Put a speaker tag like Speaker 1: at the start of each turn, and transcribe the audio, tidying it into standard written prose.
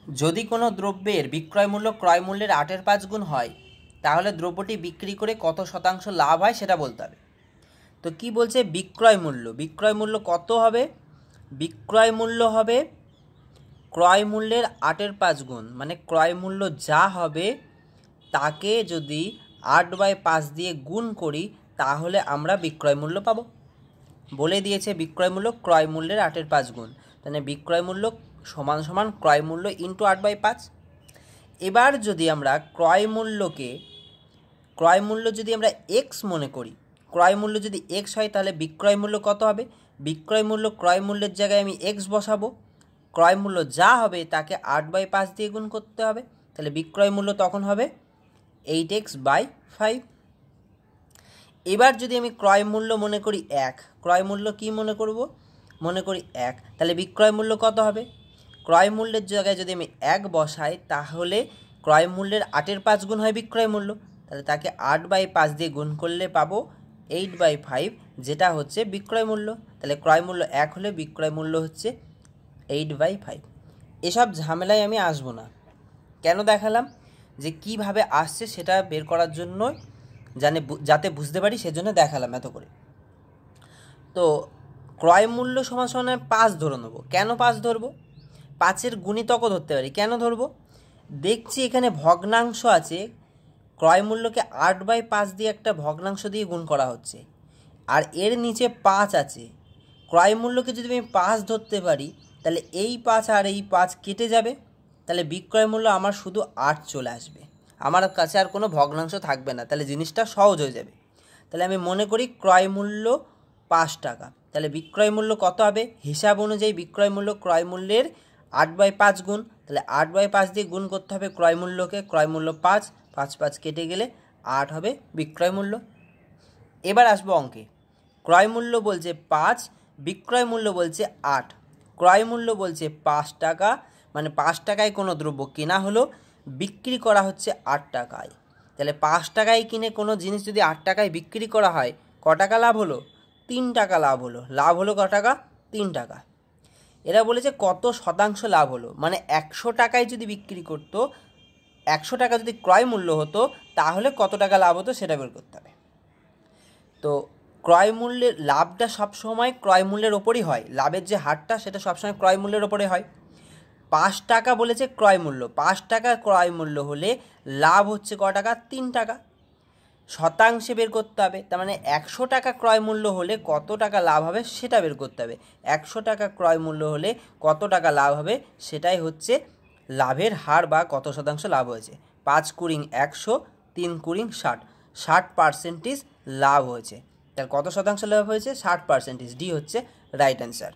Speaker 1: যদি কোনো দ্রব্যের বিক্রয় মূল্য ক্রয় মূল্যের 8/5 গুণ হয় তাহলে দ্রব্যটি বিক্রি করে কত শতাংশ লাভ হয় সেটা বলতে হবে। তো কি বলছে, বিক্রয় মূল্য কত হবে? বিক্রয় মূল্য হবে ক্রয় মূল্যের 8/5 গুণ, মানে ক্রয় মূল্য যা হবে তাকে যদি 8/5 দিয়ে গুণ করি তাহলে আমরা বিক্রয় মূল্য পাবো। বলে দিয়েছে বিক্রয় মূল্য ক্রয় মূল্যের 8/5 গুণ, তাহলে বিক্রয় মূল্য সমান সমান ক্রয় মূল্য ইন্টু 8/5। এবার যদি আমরা ক্রয় মূল্য যদি আমরা এক্স মনে করি, ক্রয় মূল্য যদি এক্স হয় তাহলে বিক্রয় মূল্য কত হবে? বিক্রয় মূল্য ক্রয় মূল্যের জায়গায় আমি এক্স বসাবো, ক্রয় মূল্য যা হবে তাকে 8/5 দিয়ে গুণ করতে হবে, তাহলে বিক্রয় মূল্য তখন হবে 8x/5। এবার যদি আমি ক্রয় মূল্য মনে করি 1, ক্রয় মূল্য কি মনে করব? মনে করি 1, তাহলে বিক্রয় মূল্য কত হবে? ক্রয় মূল্যের জায়গায় যদি আমি 1 বসাই তাহলে ক্রয় মূল্যের 8/5 গুণ হয় বিক্রয় মূল্য, তাহলে তাকে 8/5 দিয়ে গুণ করলে পাবো 8/5, যেটা হচ্ছে বিক্রয় মূল্য। তাহলে ক্রয় মূল্য 1 হলে বিক্রয় মূল্য হচ্ছে 8/5। এসব ঝামেলায় আমি আসবো না। কেন দেখালাম? যে কিভাবে আসছে সেটা বের করার জন্য, যাতে বুঝতে পারি সেজন্য দেখালাম এত করে। তো ক্রয় মূল্য সমান সমান 5 ধরে নেবো। কেন 5 ধরবো? 5-এর গুণিতকও ধরতে পারি। কেন ধরবো? দেখছি এখানে ভগ্নাংশ আছে, ক্রয় মূল্যকে 8/5 দিয়ে একটা ভগ্নাংশ দিয়ে গুণ করা হচ্ছে, আর এর নিচে 5 আছে। ক্রয় মূল্যকে যদি আমি 5 ধরতে পারি তাহলে এই 5 আর এই 5 কেটে যাবে, তাহলে বিক্রয় মূল্য আমার শুধু 8 চলে আসবে, আমার কাছে আর কোনো ভগ্নাংশ থাকবে না, তাহলে জিনিসটা সহজ হয়ে যাবে। তাহলে আমি মনে করি ক্রয় মূল্য 5 টাকা, তাহলে বিক্রয় মূল্য কত হবে? হিসাব অনুযায়ী বিক্রয় মূল্য ক্রয় মূল্যের 8/5 গুণ, তাহলে 8/5 দিয়ে গুণ করতে হবে ক্রয় মূল্যকে। ক্রয় মূল্য 5, 5 কেটে গেলে 8 হবে বিক্রয় মূল্য। এবার আসবো অঙ্কে। ক্রয় মূল্য বলছে 5, বিক্রয় মূল্য বলছে 8। ক্রয় মূল্য বলছে 5 টাকা, মানে 5 টাকায় কোনো দ্রব্য কেনা হলো, বিক্রি করা হচ্ছে 8 টাকায়। তাহলে 5 টাকায় কিনে কোনো জিনিস যদি 8 টাকায় বিক্রি করা হয়, ক টাকা লাভ হলো? 3 টাকা লাভ হলো। লাভ হলো ক টাকা? 3 টাকা। এরা বলেছে কত শতাংশ লাভ হলো, মানে 100 টাকায় যদি বিক্রি করতো, 100 টাকা যদি ক্রয় মূল্য হতো তাহলে কত টাকা লাভ হতো সেটা বের করতে হবে। তো ক্রয় মূল্যের লাভটা সবসময় ক্রয় মূল্যের ওপরই হয়, লাভের যে হারটা সেটা সবসময় ক্রয় মূল্যের ওপরে হয়। 5 টাকা বলেছে ক্রয় মূল্য, 5 টাকা ক্রয় মূল্য হলে লাভ হচ্ছে ক টাকা? 3 টাকা। শতাংশে বের করতে হবে, তার মানে 100 টাকা ক্রয় মূল্য হলে কত টাকা লাভ হবে সেটা বের করতে হবে। 100 টাকা ক্রয় মূল্য হলে কত টাকা লাভ হবে সেটাই হচ্ছে লাভের হার বা কত শতাংশ লাভ হয়েছে। 5 কুড়িং 100, 3 কুড়িং 60, 60% লাভ হয়েছে। তার কত শতাংশ লাভ হয়েছে? 60%। ডি হচ্ছে রাইট অ্যান্সার।